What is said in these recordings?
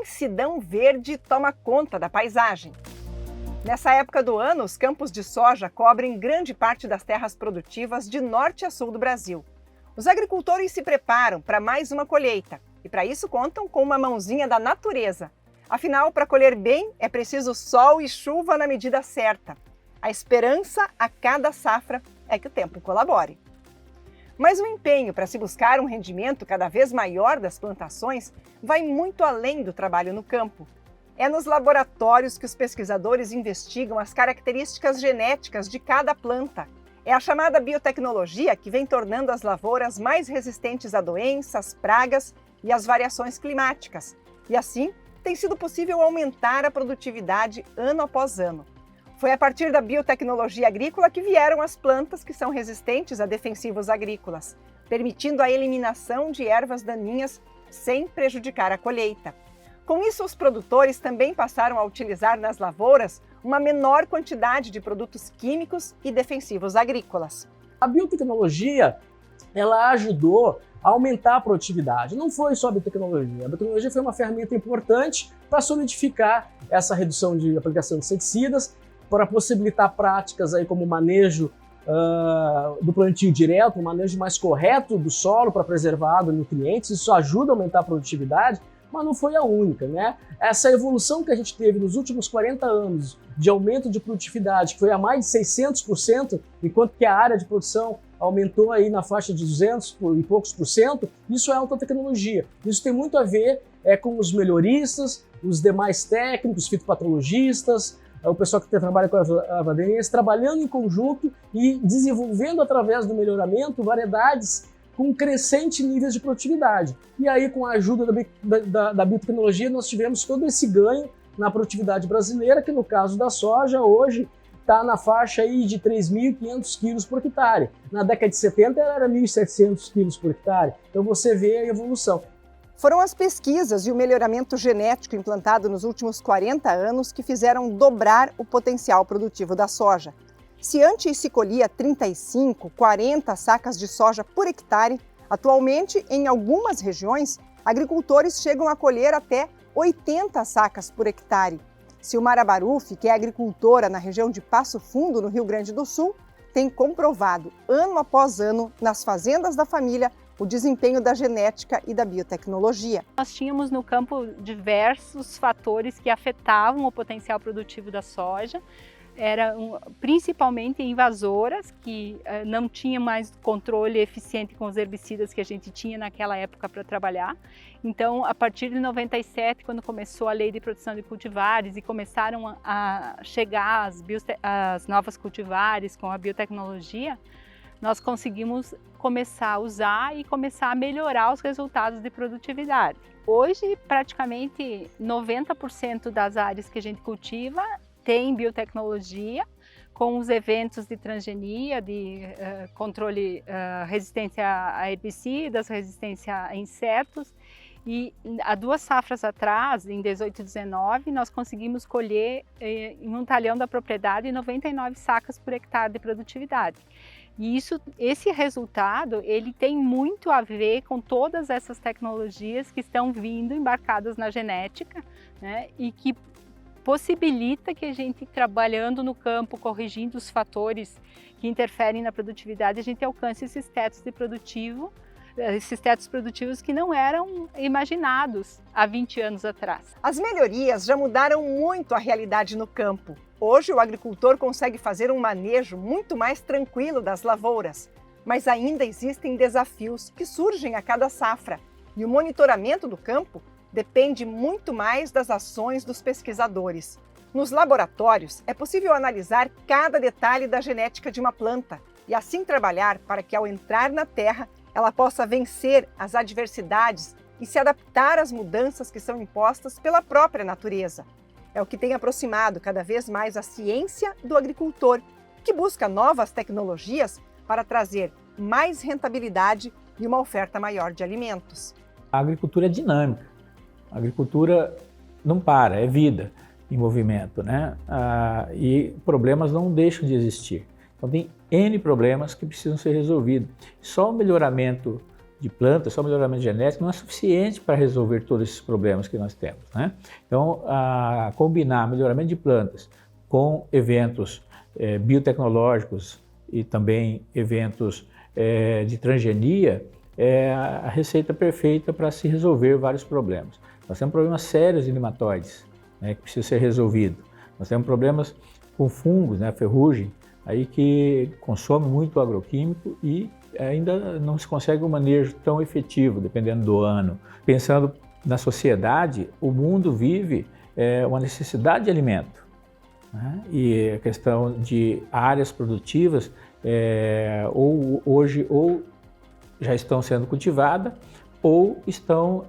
imensidão verde toma conta da paisagem. Nessa época do ano, os campos de soja cobrem grande parte das terras produtivas de norte a sul do Brasil. Os agricultores se preparam para mais uma colheita e, para isso, contam com uma mãozinha da natureza. Afinal, para colher bem, é preciso sol e chuva na medida certa. A esperança a cada safra é que o tempo colabore. Mas o empenho para se buscar um rendimento cada vez maior das plantações vai muito além do trabalho no campo. É nos laboratórios que os pesquisadores investigam as características genéticas de cada planta. É a chamada biotecnologia que vem tornando as lavouras mais resistentes a doenças, pragas e às variações climáticas. E assim, tem sido possível aumentar a produtividade ano após ano. Foi a partir da biotecnologia agrícola que vieram as plantas que são resistentes a defensivos agrícolas, permitindo a eliminação de ervas daninhas sem prejudicar a colheita. Com isso, os produtores também passaram a utilizar nas lavouras uma menor quantidade de produtos químicos e defensivos agrícolas. A biotecnologia, ela ajudou a aumentar a produtividade. Não foi só a biotecnologia. A biotecnologia foi uma ferramenta importante para solidificar essa redução de aplicação de inseticidas, para possibilitar práticas aí como o manejo do plantio direto, um manejo mais correto do solo para preservar água e nutrientes. Isso ajuda a aumentar a produtividade, mas não foi a única, né? Essa evolução que a gente teve nos últimos 40 anos de aumento de produtividade, que foi a mais de 600%, enquanto que a área de produção aumentou aí na faixa de 200 e poucos por cento, isso é alta tecnologia. Isso tem muito a ver com os melhoristas, os demais técnicos, fitopatologistas, o pessoal que trabalha com a erva trabalhando em conjunto e desenvolvendo através do melhoramento variedades com crescente níveis de produtividade. E aí, com a ajuda da biotecnologia, nós tivemos todo esse ganho na produtividade brasileira, que no caso da soja, hoje está na faixa aí de 3.500 quilos por hectare. Na década de 70 era 1.700 quilos por hectare. Então você vê a evolução. Foram as pesquisas e o melhoramento genético implantado nos últimos 40 anos que fizeram dobrar o potencial produtivo da soja. Se antes se colhia 35, 40 sacas de soja por hectare, atualmente, em algumas regiões, agricultores chegam a colher até 80 sacas por hectare. Silmara Baruffi, que é agricultora na região de Passo Fundo, no Rio Grande do Sul, tem comprovado, ano após ano, nas fazendas da família, o desempenho da genética e da biotecnologia. Nós tínhamos no campo diversos fatores que afetavam o potencial produtivo da soja. Eram principalmente invasoras, que não tinha mais controle eficiente com os herbicidas que a gente tinha naquela época para trabalhar. Então, a partir de 97, quando começou a lei de produção de cultivares e começaram a chegar as novas cultivares com a biotecnologia, nós conseguimos começar a usar e começar a melhorar os resultados de produtividade. Hoje, praticamente 90% das áreas que a gente cultiva tem biotecnologia, com os eventos de transgenia, de controle, resistência a herbicidas, resistência a insetos. E há 2 safras atrás, em 18 e 19, nós conseguimos colher em um talhão da propriedade 99 sacas por hectare de produtividade. E esse resultado, ele tem muito a ver com todas essas tecnologias que estão vindo embarcadas na genética, né, e que possibilita que a gente, trabalhando no campo, corrigindo os fatores que interferem na produtividade, a gente alcance esses tetos produtivos que não eram imaginados há 20 anos atrás. As melhorias já mudaram muito a realidade no campo. Hoje, o agricultor consegue fazer um manejo muito mais tranquilo das lavouras, mas ainda existem desafios que surgem a cada safra, e o monitoramento do campo depende muito mais das ações dos pesquisadores. Nos laboratórios, é possível analisar cada detalhe da genética de uma planta e assim trabalhar para que, ao entrar na terra, ela possa vencer as adversidades e se adaptar às mudanças que são impostas pela própria natureza. É o que tem aproximado cada vez mais a ciência do agricultor, que busca novas tecnologias para trazer mais rentabilidade e uma oferta maior de alimentos. A agricultura é dinâmica. A agricultura não para, é vida em movimento, né? E problemas não deixam de existir. Então tem N problemas que precisam ser resolvidos. Só o melhoramento de plantas, só melhoramento genético, não é suficiente para resolver todos esses problemas que nós temos, né? Então, combinar melhoramento de plantas com eventos biotecnológicos e também eventos de transgenia é a receita perfeita para se resolver vários problemas. Nós temos problemas sérios de nematóides, né, que precisam ser resolvidos. Nós temos problemas com fungos, né, ferrugem, aí que consome muito agroquímico e ainda não se consegue um manejo tão efetivo, dependendo do ano. Pensando na sociedade, o mundo vive uma necessidade de alimento, né? E a questão de áreas produtivas hoje já estão sendo cultivadas ou estão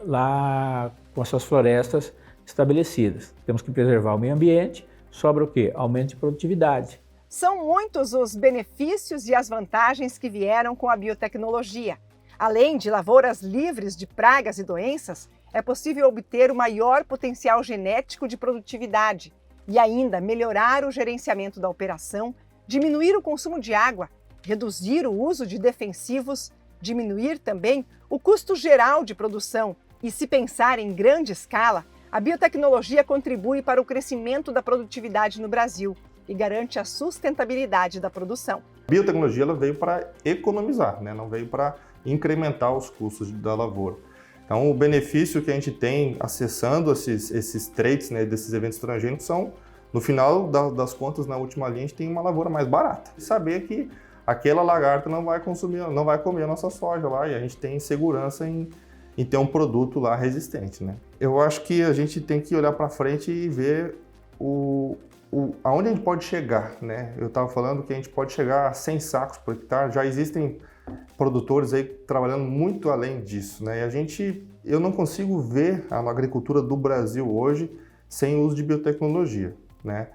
lá com as suas florestas estabelecidas. Temos que preservar o meio ambiente. Sobra o quê? Aumento de produtividade. São muitos os benefícios e as vantagens que vieram com a biotecnologia. Além de lavouras livres de pragas e doenças, é possível obter o maior potencial genético de produtividade e ainda melhorar o gerenciamento da operação, diminuir o consumo de água, reduzir o uso de defensivos, diminuir também o custo geral de produção. E se pensar em grande escala, a biotecnologia contribui para o crescimento da produtividade no Brasil e garante a sustentabilidade da produção. A biotecnologia ela veio para economizar, né? Não veio para incrementar os custos da lavoura. Então, o benefício que a gente tem acessando esses traits, né, desses eventos transgênicos são, no final das contas, na última linha, a gente tem uma lavoura mais barata. E saber que aquela lagarta não vai comer a nossa soja lá e a gente tem segurança em ter um produto lá resistente, né? Eu acho que a gente tem que olhar para frente e ver aonde a gente pode chegar, né? Eu estava falando que a gente pode chegar a 100 sacos por hectare, já existem produtores aí trabalhando muito além disso, né? E eu não consigo ver a agricultura do Brasil hoje sem o uso de biotecnologia, né?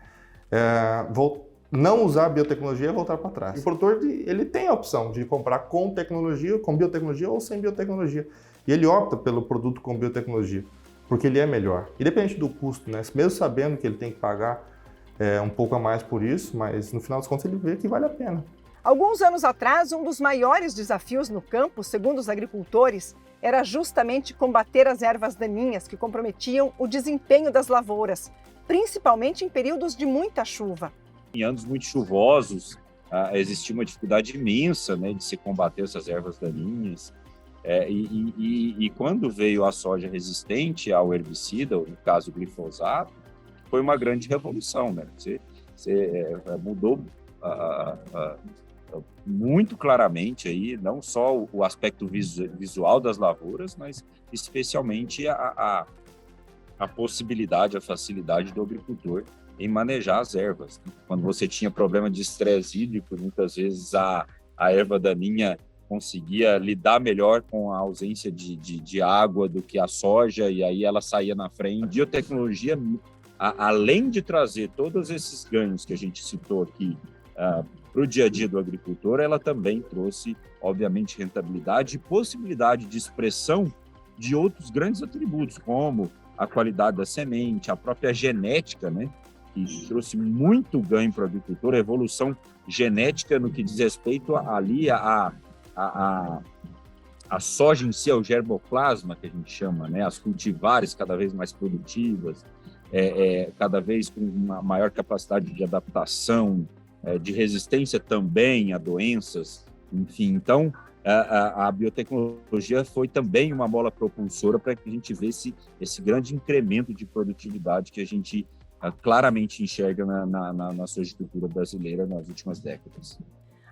Não usar a biotecnologia é voltar para trás. O produtor ele tem a opção de comprar com biotecnologia ou sem biotecnologia. E ele opta pelo produto com biotecnologia, porque ele é melhor. Independente do custo, né? Mesmo sabendo que ele tem que pagar um pouco a mais por isso, mas no final das contas ele vê que vale a pena. Alguns anos atrás, um dos maiores desafios no campo, segundo os agricultores, era justamente combater as ervas daninhas que comprometiam o desempenho das lavouras, principalmente em períodos de muita chuva. Em anos muito chuvosos, existia uma dificuldade imensa, né, de se combater essas ervas daninhas. E quando veio a soja resistente ao herbicida, no caso o glifosato, foi uma grande revolução, né? Você mudou muito claramente aí, não só o aspecto visual das lavouras, mas especialmente a possibilidade, a facilidade do agricultor em manejar as ervas. Quando você tinha problema de estresse hídrico, muitas vezes a erva daninha conseguia lidar melhor com a ausência de água do que a soja, e aí ela saía na frente. A biotecnologia, além de trazer todos esses ganhos que a gente citou aqui para o dia a dia do agricultor, ela também trouxe, obviamente, rentabilidade e possibilidade de expressão de outros grandes atributos, como a qualidade da semente, a própria genética, né, que trouxe muito ganho para o agricultor, a evolução genética no que diz respeito ali a soja em si, é o germoplasma que a gente chama, né? As cultivares cada vez mais produtivas, cada vez com uma maior capacidade de adaptação, de resistência também a doenças, enfim. Então, a biotecnologia foi também uma mola propulsora para que a gente visse esse grande incremento de produtividade que a gente claramente enxerga na sojicultura brasileira nas últimas décadas.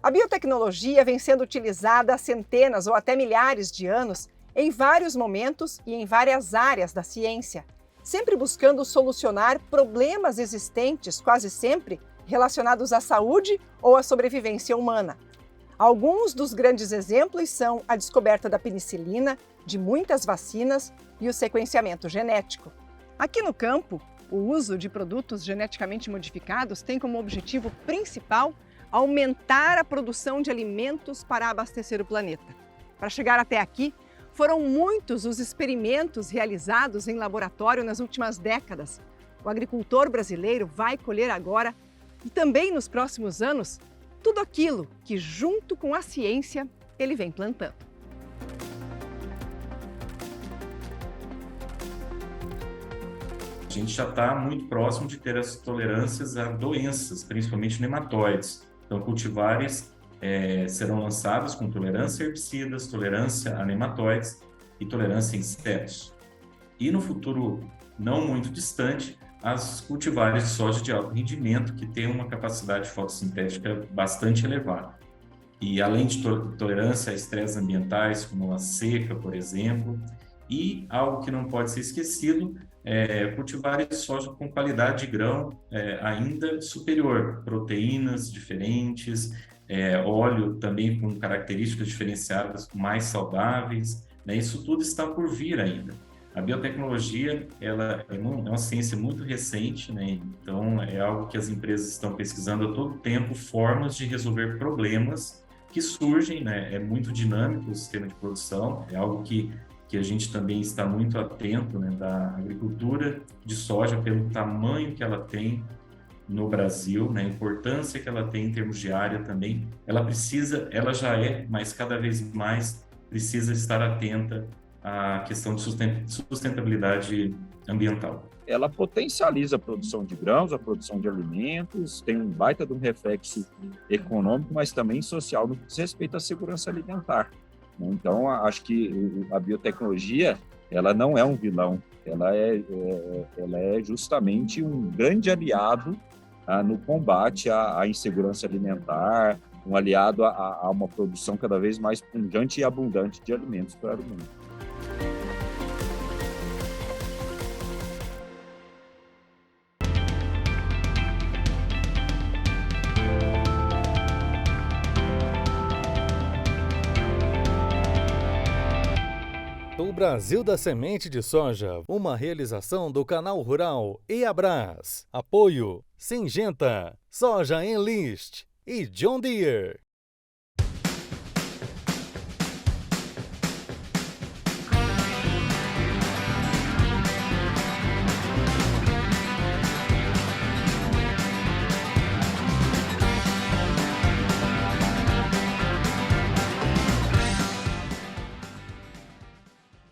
A biotecnologia vem sendo utilizada há centenas ou até milhares de anos em vários momentos e em várias áreas da ciência, sempre buscando solucionar problemas existentes, quase sempre relacionados à saúde ou à sobrevivência humana. Alguns dos grandes exemplos são a descoberta da penicilina, de muitas vacinas e o sequenciamento genético. Aqui no campo, o uso de produtos geneticamente modificados tem como objetivo principal aumentar a produção de alimentos para abastecer o planeta. Para chegar até aqui, foram muitos os experimentos realizados em laboratório nas últimas décadas. O agricultor brasileiro vai colher agora, e também nos próximos anos, tudo aquilo que, junto com a ciência, ele vem plantando. A gente já está muito próximo de ter as tolerâncias a doenças, principalmente nematóides. Então, cultivares serão lançados com tolerância a herbicidas, tolerância a nematóides e tolerância a insetos. E no futuro não muito distante, as cultivares de soja de alto rendimento, que têm uma capacidade fotossintética bastante elevada. E além de tolerância a estresses ambientais, como a seca, por exemplo, e algo que não pode ser esquecido, cultivares de soja com qualidade de grão ainda superior, proteínas diferentes, óleo também com características diferenciadas, mais saudáveis, né? Isso tudo está por vir ainda. A biotecnologia, ela é uma ciência muito recente, né? Então é algo que as empresas estão pesquisando a todo tempo, formas de resolver problemas que surgem, né? É muito dinâmico o sistema de produção, é algo que a gente também está muito atento, né, da agricultura de soja, pelo tamanho que ela tem no Brasil, né, a importância que ela tem em termos de área também. Ela já é, mas cada vez mais precisa estar atenta à questão de sustentabilidade ambiental. Ela potencializa a produção de grãos, a produção de alimentos, tem um baita de um reflexo econômico, mas também social no que diz respeito à segurança alimentar. Então, acho que a biotecnologia, ela não é um vilão, ela é justamente um grande aliado no combate à insegurança alimentar, um aliado a uma produção cada vez mais pujante e abundante de alimentos para o mundo. O Brasil da Semente de Soja, uma realização do Canal Rural e Abras. Apoio Syngenta, Soja Enlist e John Deere.